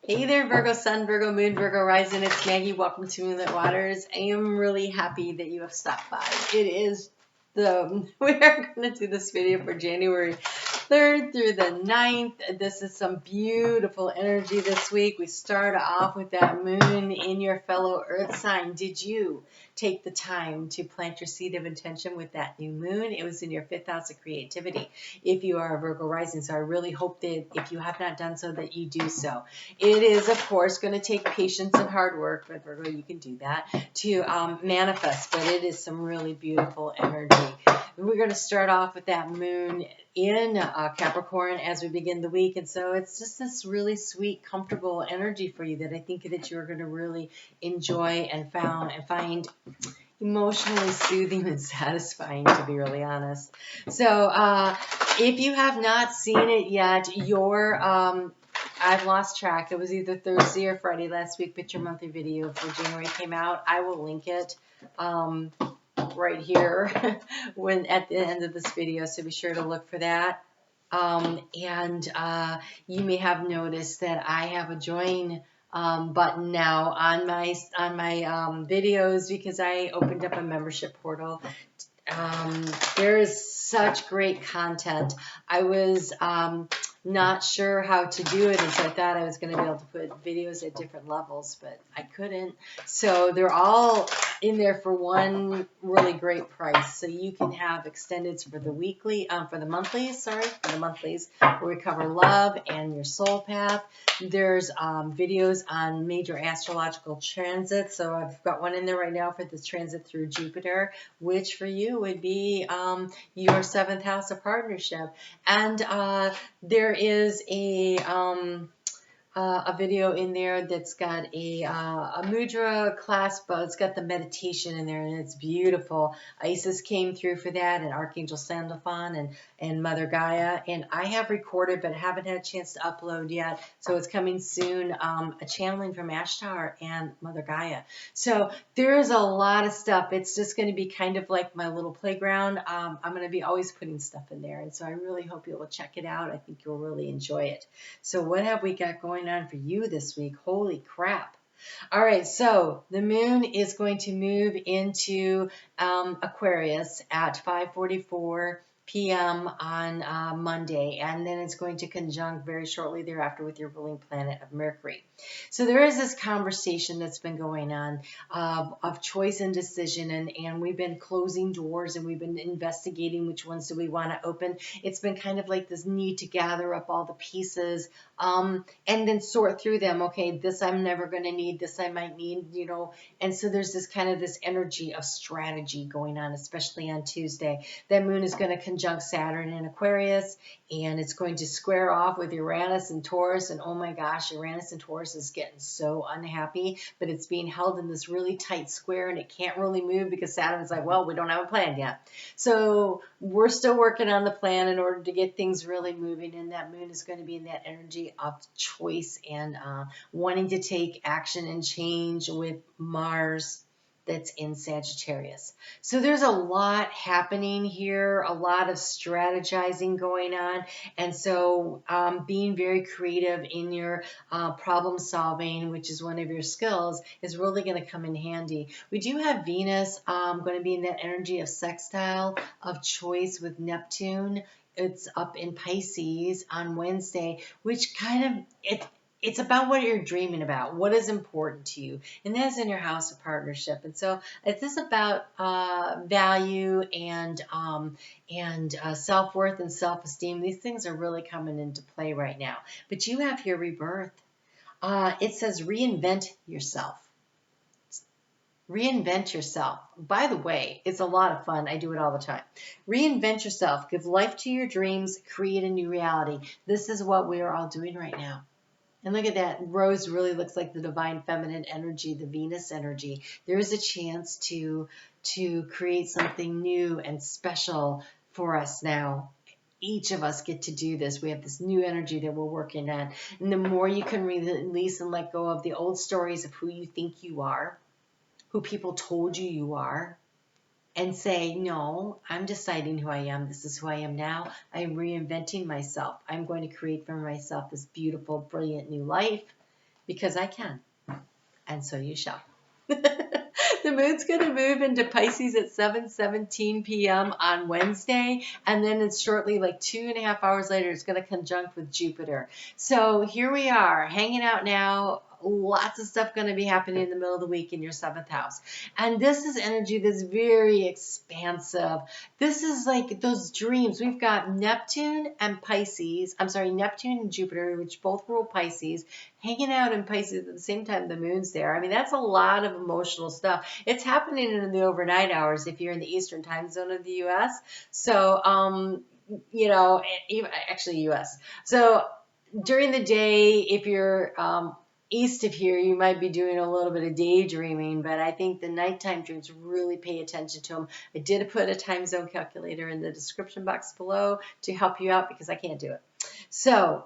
Hey there, Virgo Sun, Virgo Moon, Virgo Rising. It's Maggie. Welcome to Moonlit Waters. I am really happy that you have stopped by. We are going to do this video for January 3rd through the 9th. This is some beautiful energy this week. We start off with that moon in your fellow earth sign. Did you take the time to plant your seed of intention with that new moon? It was in your 5th house of creativity if you are a Virgo rising. So I really hope that if you have not done so, that you do so. It is, of course, going to take patience and hard work, but Virgo, you can do that, to manifest, but it is some really beautiful energy. We're going to start off with that moon in Capricorn as we begin the week, and so it's just this really sweet, comfortable energy for you that I think that you're going to really enjoy and find emotionally soothing and satisfying, to be really honest. So if you have not seen it yet, I've lost track. It was either Thursday or Friday last week, but your monthly video for January came out. I will link it right here at the end of this video, so be sure to look for that. You may have noticed that I have a join button now on my videos because I opened up a membership portal. There is such great content. I was not sure how to do it, and so I thought I was going to be able to put videos at different levels, but I couldn't. So they're all in there for one really great price. So you can have extendeds for the monthlies, where we cover love and your soul path. There's videos on major astrological transits. So I've got one in there right now for this transit through Jupiter, which for you would be your 7th house of partnership. And there is a video in there that's got a mudra class, but it's got the meditation in there, and it's beautiful. Isis came through for that, and Archangel Sandalphon and Mother Gaia, and I have recorded but haven't had a chance to upload yet, so it's coming soon, a channeling from Ashtar and Mother Gaia. So there is a lot of stuff. It's just going to be kind of like my little playground. I'm going to be always putting stuff in there, and so I really hope you will check it out. I think you'll really enjoy it. So what have we got going on for you this week? Holy crap. All right, so the moon is going to move into Aquarius at 5:44 p.m. on Monday, and then it's going to conjunct very shortly thereafter with your ruling planet of Mercury. So there is this conversation that's been going on of choice and decision, and we've been closing doors, and we've been investigating which ones do we want to open. It's been kind of like this need to gather up all the pieces and then sort through them. Okay, this I'm never going to need, this I might need, and so there's this kind of this energy of strategy going on, especially on Tuesday. That moon is going to conjunct Saturn in Aquarius, and it's going to square off with Uranus and Taurus, and oh my gosh, Uranus and Taurus is getting so unhappy, but it's being held in this really tight square, and it can't really move because Saturn's like, well, we don't have a plan yet. So we're still working on the plan in order to get things really moving, and that moon is going to be in that energy of choice and wanting to take action and change with Mars that's in Sagittarius. So there's a lot happening here, a lot of strategizing going on, and so being very creative in your problem solving, which is one of your skills, is really going to come in handy. We do have Venus going to be in that energy of sextile, of choice with Neptune. It's up in Pisces on Wednesday, which kind of, it's about what you're dreaming about, what is important to you, and that's in your house of partnership. And so this is about value and self-worth and self-esteem. These things are really coming into play right now. But you have your rebirth. It says reinvent yourself. Reinvent yourself. By the way, it's a lot of fun. I do it all the time. Reinvent yourself. Give life to your dreams. Create a new reality. This is what we are all doing right now. And look at that. Rose really looks like the divine feminine energy, the Venus energy. There is a chance to create something new and special for us now. Each of us get to do this. We have this new energy that we're working on. And the more you can release and let go of the old stories of who you think you are, who people told you are, and say, no, I'm deciding who I am. This is who I am now. I'm reinventing myself. I'm going to create for myself this beautiful, brilliant new life. because I can, and so you shall. The moon's going to move into Pisces at 7:17 p.m. on Wednesday, and then it's shortly, like 2.5 hours later, it's going to conjunct with Jupiter. So here we are, hanging out now. Lots of stuff going to be happening in the middle of the week in your 7th house. And this is energy that's very expansive. This is like those dreams. We've got Neptune and Pisces. I'm sorry, Neptune and Jupiter, which both rule Pisces, hanging out in Pisces at the same time the moon's there. I mean, that's a lot of emotional stuff. It's happening in the overnight hours if you're in the Eastern time zone of the U.S. So, you know, actually U.S. So during the day, if you're east of here, you might be doing a little bit of daydreaming, but I think the nighttime dreams, really pay attention to them. I did put a time zone calculator in the description box below to help you out because I can't do it. So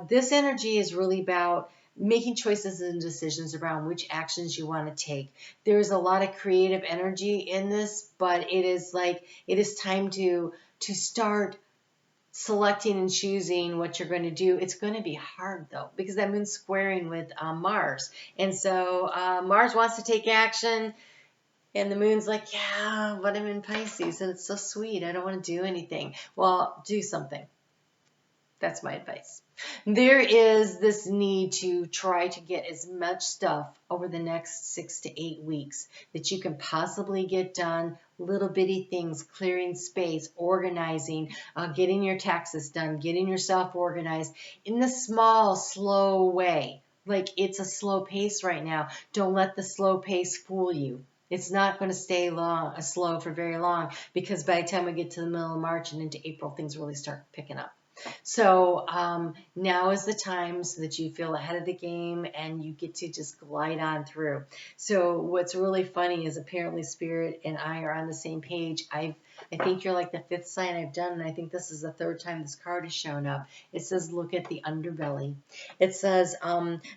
this energy is really about making choices and decisions around which actions you want to take. There's a lot of creative energy in this, but it is time to start selecting and choosing what you're going to do. It's going to be hard though, because that moon's squaring with Mars. And so Mars wants to take action, and the moon's like, yeah, but I'm in Pisces and it's so sweet. I don't want to do anything. Well, do something. That's my advice. There is this need to try to get as much stuff over the next 6 to 8 weeks that you can possibly get done. Little bitty things, clearing space, organizing, getting your taxes done, getting yourself organized in the small, slow way. Like, it's a slow pace right now. Don't let the slow pace fool you. It's not going to stay slow for very long, because by the time we get to the middle of March and into April, things really start picking up. So now is the time so that you feel ahead of the game and you get to just glide on through. So what's really funny is apparently Spirit and I are on the same page. I think you're like the 5th sign I've done, and I think this is the 3rd time this card has shown up. It says, look at the underbelly. It says,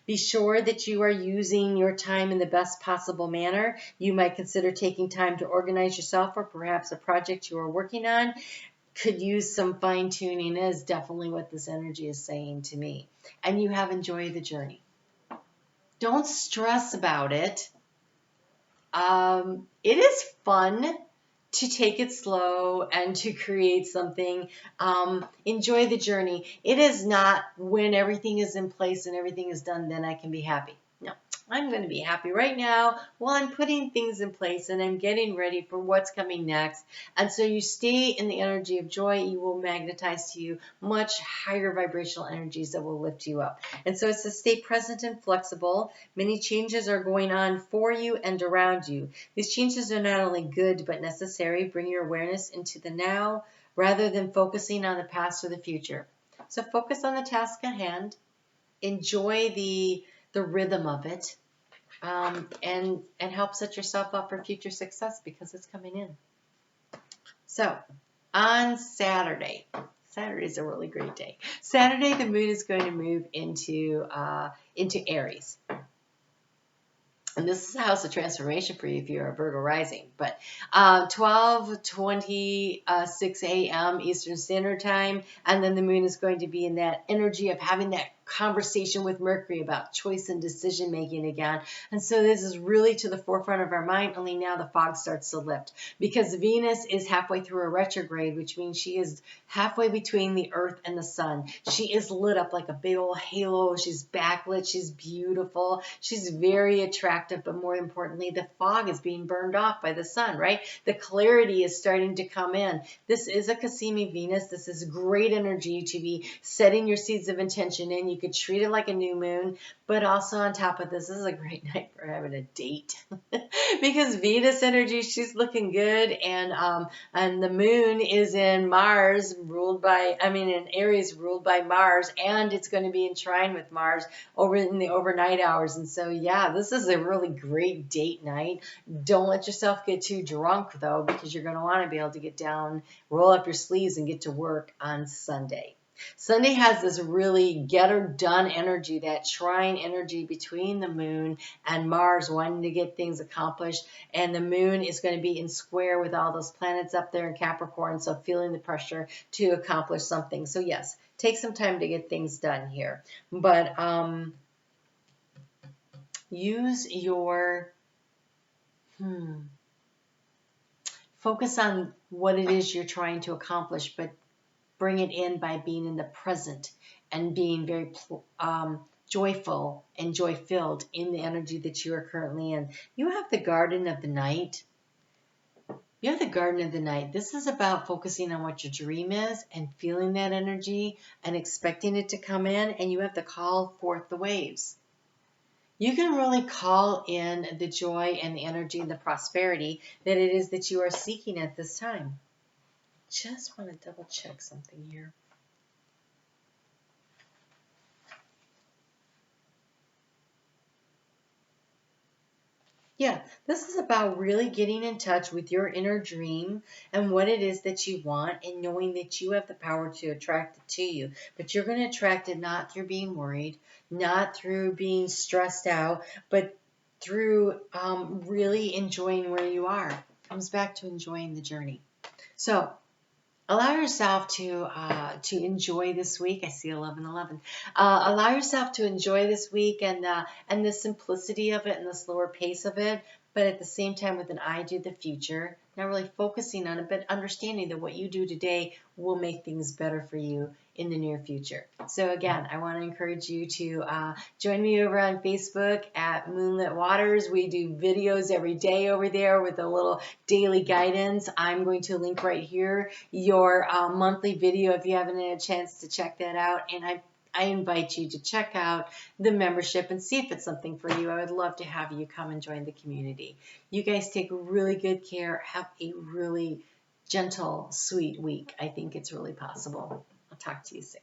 be sure that you are using your time in the best possible manner. You might consider taking time to organize yourself, or perhaps a project you are working on could use some fine tuning, is definitely what this energy is saying to me. And you have enjoyed the journey. Don't stress about it. It is fun to take it slow and to create something. Enjoy the journey. It is not when everything is in place and everything is done, then I can be happy. No. I'm going to be happy right now while I'm putting things in place and I'm getting ready for what's coming next. And so you stay in the energy of joy, you will magnetize to you much higher vibrational energies that will lift you up. And so it's to stay present and flexible. Many changes are going on for you and around you. These changes are not only good but necessary. Bring your awareness into the now rather than focusing on the past or the future. So focus on the task at hand. Enjoy the rhythm of it, and help set yourself up for future success because it's coming in. So on Saturday is a really great day. Saturday, the moon is going to move into Aries. And this is a house of transformation for you if you're a Virgo rising. But 12:26 a.m. Eastern Standard Time, and then the moon is going to be in that energy of having that conversation with Mercury about choice and decision making again. And so this is really to the forefront of our mind, only now the fog starts to lift, because Venus is halfway through a retrograde, which means she is halfway between the earth and the sun. She is lit up like a big old halo. She's backlit. She's beautiful. She's very attractive, but more importantly, the fog is being burned off by the sun, right? The clarity is starting to come in. This is a Kitsune Venus. This is great energy to be setting your seeds of intention in. You could treat it like a new moon, but also on top of this is a great night for having a date because Venus energy, she's looking good, and the moon is in in Aries ruled by Mars, and it's going to be in trine with Mars over in the overnight hours. And so, yeah, this is a really great date night. Don't let yourself get too drunk though, because you're going to want to be able to get down, roll up your sleeves, and get to work on Sunday. Sunday has this really get her done energy, that trine energy between the moon and Mars, wanting to get things accomplished. And the moon is going to be in square with all those planets up there in Capricorn, so feeling the pressure to accomplish something. So yes, take some time to get things done here. But use your, focus on what it is you're trying to accomplish, but bring it in by being in the present and being very joyful and joy-filled in the energy that you are currently in. You have the Garden of the Night. You have the Garden of the Night. This is about focusing on what your dream is and feeling that energy and expecting it to come in, and you have to call forth the waves. You can really call in the joy and the energy and the prosperity that it is that you are seeking at this time. Just want to double check something here. Yeah, this is about really getting in touch with your inner dream and what it is that you want, and knowing that you have the power to attract it to you. But you're going to attract it not through being worried, not through being stressed out, but through really enjoying where you are. It comes back to enjoying the journey. So allow yourself to enjoy this week. I see 11:11. Allow yourself to enjoy this week and the simplicity of it and the slower pace of it, but at the same time with an eye to the future. Not really focusing on it, but understanding that what you do today will make things better for you in the near future. So again, I want to encourage you to join me over on Facebook at Moonlit Waters. We do videos every day over there with a little daily guidance. I'm going to link right here your monthly video if you haven't had a chance to check that out. And I invite you to check out the membership and see if it's something for you. I would love to have you come and join the community. You guys take really good care. Have a really gentle, sweet week. I think it's really possible. I'll talk to you soon.